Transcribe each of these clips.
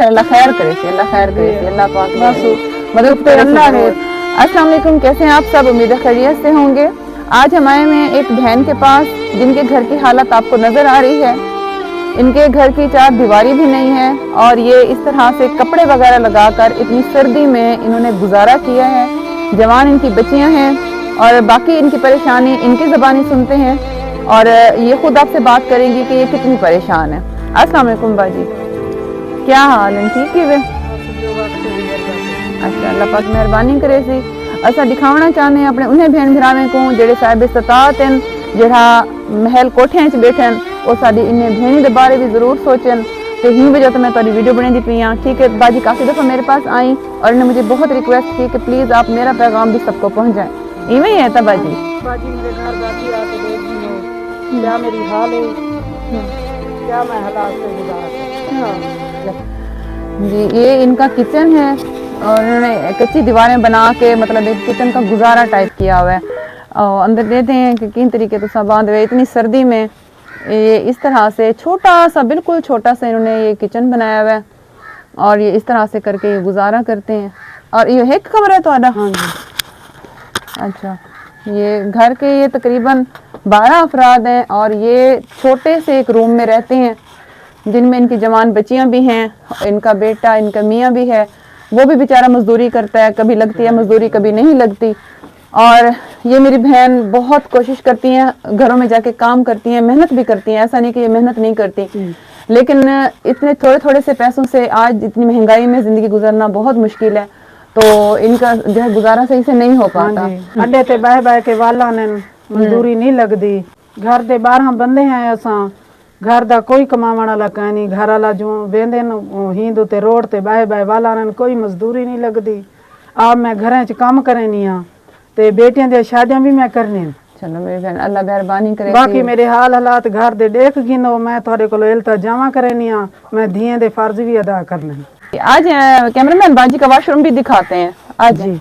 اللہ خیر کرے سی، اللہ خیر کرے سی، اللہ پاک مدد کرے سی۔ السلام علیکم، کیسے ہیں آپ سب؟ امید ہے خیریت سے ہوں گے۔ آج ہم آئے ہیں ایک بہن کے پاس جن کے گھر کی حالت آپ کو نظر آ رہی ہے۔ ان کے گھر کی چار دیواری بھی نہیں ہے اور یہ اس طرح سے کپڑے وغیرہ لگا کر اتنی سردی میں انہوں نے گزارا کیا ہے۔ جوان ان کی بچیاں ہیں اور باقی ان کی پریشانی ان کی زبانی سنتے ہیں اور یہ خود آپ سے بات کریں گی کہ یہ کتنی پریشان ہے۔ السلام علیکم باجی، کیا حال ہے؟ ٹھیک ہے؟ اچھا، اللہ پاک مہربانی کرے سی۔ اسا دکھاونا چاہنے اپنے انہیں بہن بھراویں کو جڑے صاحب استطاعت ہیں، جڑا محل کوٹھیاں چ بیٹھن، وہ ساری انہیں بہنی دے بارے بھی ضرور سوچن۔ تو ہی وجہ تو میں تاری ویڈیو بنے دی پئی ہاں، ٹھیک ہے؟ باجی کافی دفعہ میرے پاس آئیں اور انہیں مجھے بہت ریکویسٹ کی کہ پلیز آپ میرا پیغام بھی سب کو پہنچائیں۔ ایویں ہی ہے تا باجی؟ باجی میرے گھر باجی آ کے دیکھ لو کیا میری حال ہے، کیا میں حالات سے گزارا۔ جی، یہ ان کا کچن ہے اور انہوں نے کچی دیواریں بنا کے مطلب ایک کچن کا گزارا ٹائپ کیا ہوا ہے۔ اندر دیتے ہیں کہ کن طریقے تو سب باندھ ہوئے اتنی سردی میں یہ اس طرح سے چھوٹا سا، بالکل چھوٹا سا انہوں نے یہ کچن بنایا ہوا ہے اور یہ اس طرح سے کر کے یہ گزارا کرتے ہیں۔ اور یہ ایک کمرہ ہے تہاڈا؟ ہاں جی۔ اچھا، یہ گھر کے یہ تقریباً 12 افراد ہیں اور یہ چھوٹے سے ایک روم میں رہتے ہیں جن میں ان کی جوان بچیاں بھی ہیں، ان کا بیٹا، ان کا میاں بھی ہے، وہ بھی بیچارہ مزدوری کرتا ہے، کبھی لگتی ہے مزدوری کبھی نہیں لگتی۔ اور یہ میری بہن بہت کوشش کرتی ہیں، گھروں میں جا کے کام کرتی ہیں، محنت بھی کرتی ہیں، ایسا نہیں کہ یہ محنت نہیں کرتی، لیکن اتنے تھوڑے تھوڑے سے پیسوں سے آج اتنی مہنگائی میں زندگی گزارنا بہت مشکل ہے، تو ان کا جو ہے گزارا صحیح سے نہیں ہو پاتا۔ اڈے تے بہ بہ کے والا نے مزدوری نہیں لگدی، گھر دے 12 بندے ہیں اساں، گھر دا کوئی کماون والا کوئی نہیں، گھر والا جو ویندے ہندو تے روڈ تے بہ بہ والا نے کوئی مزدوری نہیں لگدی۔ آپ میں گھراں چ کام کرنی ہاں تے بیٹیاں دی شادیاں بھی میں کرنی۔ چلو میری بہن اللہ مہربانی کرے۔ باقی میرے حالات گھر دے دیکھ گنو، میں تھوڑے کولو التجاواں کرنی ہاں، میں دھیاں دے فرض بھی ادا کرنے۔ آج کیمرہ مین باجی کا واش روم بھی دکھاتے ہیں آج۔ جی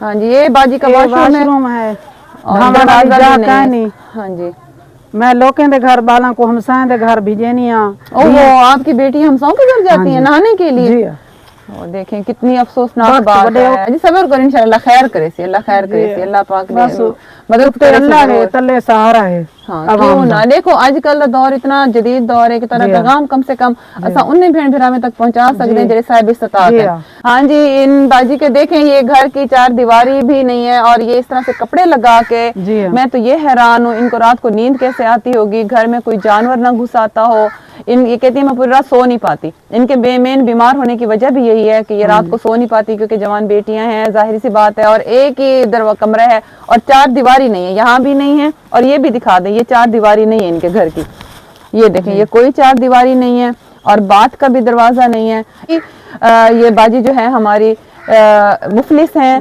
ہاں جی، یہ باجی کا واش روم ہے اور دروازہ بھی نہیں۔ ہاں جی، میں لوکیں دے گھر بالاں کو ہمسائیں دے گھر بھیجینی ہاں۔ وہ آپ کی بیٹی ہمساؤں کے گھر جاتی ہیں نہانے کے لیے؟ جی وہ دیکھیں کتنی افسوسناک بات ہے۔ جی صبر کریں، انشاءاللہ خیر کرے سی، اللہ خیر کرے سی، اللہ پاک مدد کرے سی۔ اللہ ہے تلے سہارا ہے۔ ہاں کیوں نہ، دیکھو آج کل دا دور اتنا جدید دور ہے کہ طرح پیغام کم سے کم اساں انہیں بہن بھراویں تک پہنچا سکتے ہیں جڑے صاحب استطاعت ہیں۔ ہاں جی، ان باجی کے دیکھیں یہ گھر کی چار دیواری بھی نہیں ہے اور یہ اس طرح سے کپڑے لگا کے، میں تو یہ حیران ہوں ان کو رات کو نیند کیسے آتی ہوگی، گھر میں کوئی جانور نہ گھس آتا ہو۔ یہ کہتی ہیں میں پوری رات سو نہیں پاتی، ان کے مین بیمار ہونے کی وجہ بھی یہی ہے کہ یہ رات کو سو نہیں پاتی کیونکہ جوان بیٹیاں ہیں، ظاہری سی بات ہے، اور ایک ہی کمرہ ہے اور چار دیواری نہیں ہے، یہاں بھی نہیں ہے اور یہ بھی دکھا دیں، یہ چار دیواری نہیں ہے ان کے گھر کی، یہ دیکھیں یہ کوئی چار دیواری نہیں ہے اور بات کا بھی دروازہ نہیں ہے۔ یہ باجی جو ہے ہماری مفلس ہیں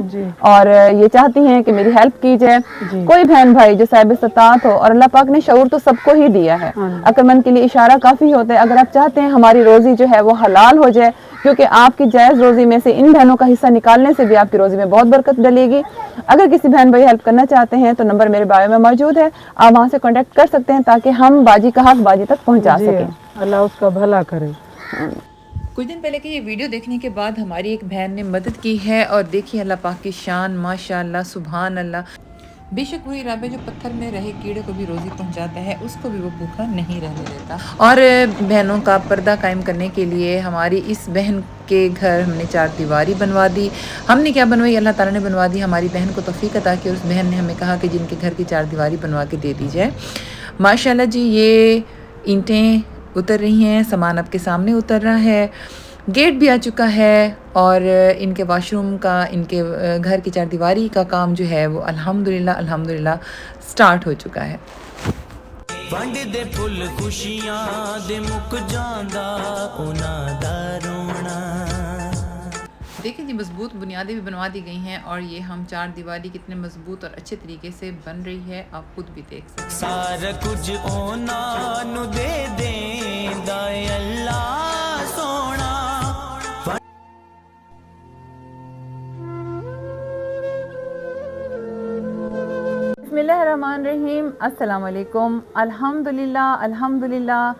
اور یہ چاہتی ہیں کہ میری ہیلپ کی جائے۔ کوئی بہن بھائی جو صاحب استطاعت ہو، اور اللہ پاک نے شعور تو سب کو ہی دیا ہے، عقلمند کے لیے اشارہ کافی ہوتا ہے۔ اگر آپ چاہتے ہیں ہماری روزی جو ہے وہ حلال ہو جائے، کیونکہ آپ کی جائز روزی میں سے ان بہنوں کا حصہ نکالنے سے بھی آپ کی روزی میں بہت برکت ڈلے گی۔ اگر کسی بہن بھائی ہیلپ کرنا چاہتے ہیں تو نمبر میرے بایو میں موجود ہے، آپ وہاں سے کانٹیکٹ کر سکتے ہیں تاکہ ہم باجی کا حق باجی تک پہنچا سکیں۔ اللہ اس کا بھلا کرے۔ کچھ دن پہلے کی یہ ویڈیو دیکھنے کے بعد ہماری ایک بہن نے مدد کی ہے اور دیکھیے اللہ پاک کی شان، ماشاءاللہ، سبحان اللہ۔ بے شک وہی رب ہے جو پتھر میں رہے کیڑے کو بھی روزی پہنچاتا ہے، اس کو بھی وہ بھوکا نہیں رہنے دیتا۔ اور بہنوں کا پردہ قائم کرنے کے لیے ہماری اس بہن کے گھر ہم نے چار دیواری بنوا دی۔ ہم نے کیا بنوائی، اللہ تعالیٰ نے بنوا دی، ہماری بہن کو توفیق عطا کی اور اس بہن نے ہمیں کہا کہ جن کے گھر کی چار دیواری بنوا کے دے دی جائے۔ ماشاءاللہ جی، یہ اینٹیں اتر رہی ہیں، سامان آپ کے سامنے اتر رہا ہے، گیٹ بھی آ چکا ہے اور ان کے واش روم کا، ان کے گھر کی چار دیواری کا کام جو ہے وہ الحمدللہ سٹارٹ ہو چکا ہے۔ ونڈ دے پھل خوشیاں دے مک جاندا انہاں دا رونا۔ دیکھیں جی، مضبوط بنیادیں بھی بنوا دی گئی ہیں اور یہ ہم چار دیواری کتنے مضبوط اور اچھے طریقے سے بن رہی ہے، آپ خود بھی دیکھ سکتے ہیں۔ سارا کچھ اونا نو دے دیندا اے اللہ سونا۔ بسم اللہ الرحمن الرحیم، السلام علیکم۔ الحمدللہ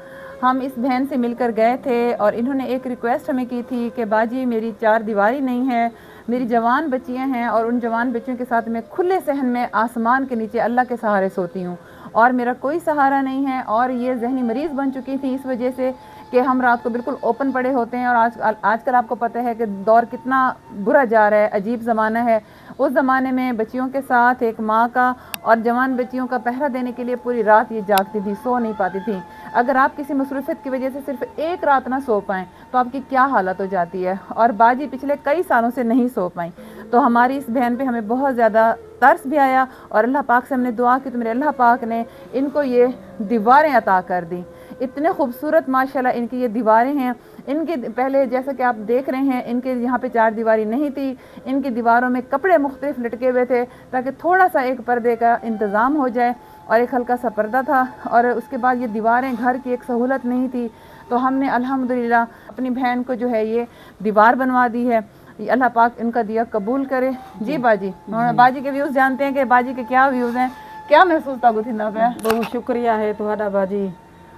ہم اس بہن سے مل کر گئے تھے اور انہوں نے ایک ریکویسٹ ہمیں کی تھی کہ باجی میری چار دیواری نہیں ہے، میری جوان بچیاں ہیں اور ان جوان بچیوں کے ساتھ میں کھلے صحن میں آسمان کے نیچے اللہ کے سہارے سوتی ہوں اور میرا کوئی سہارا نہیں ہے، اور یہ ذہنی مریض بن چکی تھی اس وجہ سے کہ ہم رات کو بالکل اوپن پڑے ہوتے ہیں، اور آج کل آپ کو پتہ ہے کہ دور کتنا برا جا رہا ہے، عجیب زمانہ ہے۔ اس زمانے میں بچیوں کے ساتھ ایک ماں کا اور جوان بچیوں کا پہرا دینے کے لیے پوری رات یہ جاگتی تھی، سو نہیں پاتی تھی۔ اگر آپ کسی مصروفیت کی وجہ سے صرف ایک رات نہ سو پائیں تو آپ کی کیا حالت ہو جاتی ہے، اور باجی پچھلے کئی سالوں سے نہیں سو پائیں۔ تو ہماری اس بہن پہ ہمیں بہت زیادہ ترس بھی آیا اور اللہ پاک سے ہم نے دعا کی تو میرے اللہ پاک نے ان کو یہ دیواریں عطا کر دی۔ اتنے خوبصورت ماشاءاللہ ان کی یہ دیواریں ہیں۔ ان کے پہلے جیسا کہ آپ دیکھ رہے ہیں ان کے یہاں پہ چار دیواری نہیں تھی، ان کی دیواروں میں کپڑے مختلف لٹکے ہوئے تھے تاکہ تھوڑا سا ایک پردے کا انتظام ہو جائے، اور ایک ہلکا سا پردہ تھا، اور اس کے بعد یہ دیواریں گھر کی ایک سہولت نہیں تھی، تو ہم نے الحمدللہ اپنی بہن کو جو ہے یہ دیوار بنوا دی ہے۔ اللہ پاک ان کا دیا قبول کرے۔ جی باجی، باجی کے ویوز جانتے ہیں کہ باجی کے کیا ویوز ہیں، کیا محسوس تھا گتھندا پہ؟ بہت شکریہ ہے تہاڈا باجی،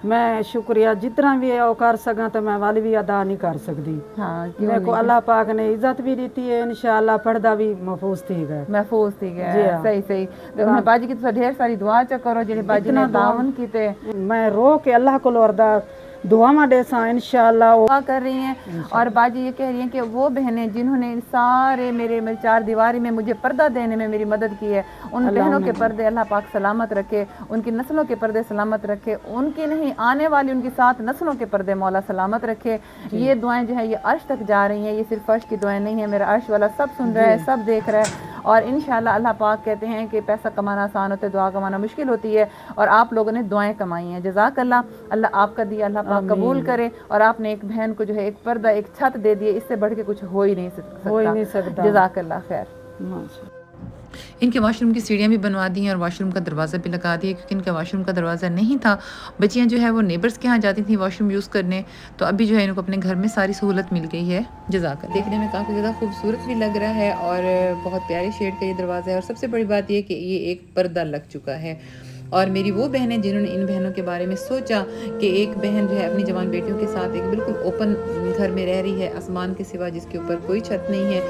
میں شکریہ جتنا بھی ہے وہ کر سکاں تو میں والی بھی ادا نہیں کر سکتی۔ ہاں میرے کو اللہ پاک نے عزت بھی دیتی ہے، انشاءاللہ پردہ بھی محفوظ تھی گئے، محفوظ تھی گیا جی ہاں۔ صحیح تو باجی کی تو ڈھیر ساری دعا چکرو جڑے باجی نے تعاون کیتے، میں رو کے اللہ کو لوردہ دعا دے سا انشاءاللہ دعا کر رہی ہیں۔ اور باجی یہ کہہ رہی ہیں کہ وہ بہنیں جنہوں نے سارے میرے چار دیواری میں مجھے پردہ دینے میں میری مدد کی ہے، ان بہنوں کے پردے اللہ پاک سلامت رکھے، ان کی نسلوں کے پردے سلامت رکھے، ان کی نہیں آنے والی ان کی 7 نسلوں کے پردے مولا سلامت رکھے۔ یہ دعائیں جو ہیں یہ عرش تک جا رہی ہیں، یہ صرف عرش کی دعائیں نہیں ہیں، میرا عرش والا سب سن رہا ہے، سب دیکھ رہا ہے، اور انشاءاللہ اللہ پاک کہتے ہیں کہ پیسہ کمانا آسان ہوتا ہے، دعا کمانا مشکل ہوتی ہے، اور آپ لوگوں نے دعائیں کمائی ہیں، جزاک اللہ، اللہ آپ کا دیا اللہ پاک قبول کرے، اور آپ نے ایک بہن کو جو ہے ایک پردہ ایک چھت دے دیے، اس سے بڑھ کے کچھ ہو ہی نہیں سکتا۔ جزاک اللہ خیر۔ ان کے واش روم کی سیڑھیاں بھی بنوا دی ہیں اور واش روم کا دروازہ بھی لگا دیا، کیونکہ ان کا واش روم کا دروازہ نہیں تھا۔ بچیاں جو ہے وہ نیبرز کے ہاں جاتی تھیں واش روم یوز کرنے، تو ابھی جو ہے ان کو اپنے گھر میں ساری سہولت مل گئی ہے۔ جزاک اللہ۔ دیکھنے میں کافی زیادہ خوبصورت بھی لگ رہا ہے اور بہت پیاری شیڈ کا یہ دروازہ ہے، اور سب سے بڑی بات یہ کہ یہ ایک پردہ لگ چکا ہے۔ اور میری وہ بہنیں جنہوں نے ان بہنوں کے بارے میں سوچا کہ ایک بہن جو ہے اپنی جوان بیٹیوں کے ساتھ ایک بالکل اوپن گھر میں رہ رہی ہے، آسمان کے سوا جس کے اوپر کوئی چھت نہیں ہے،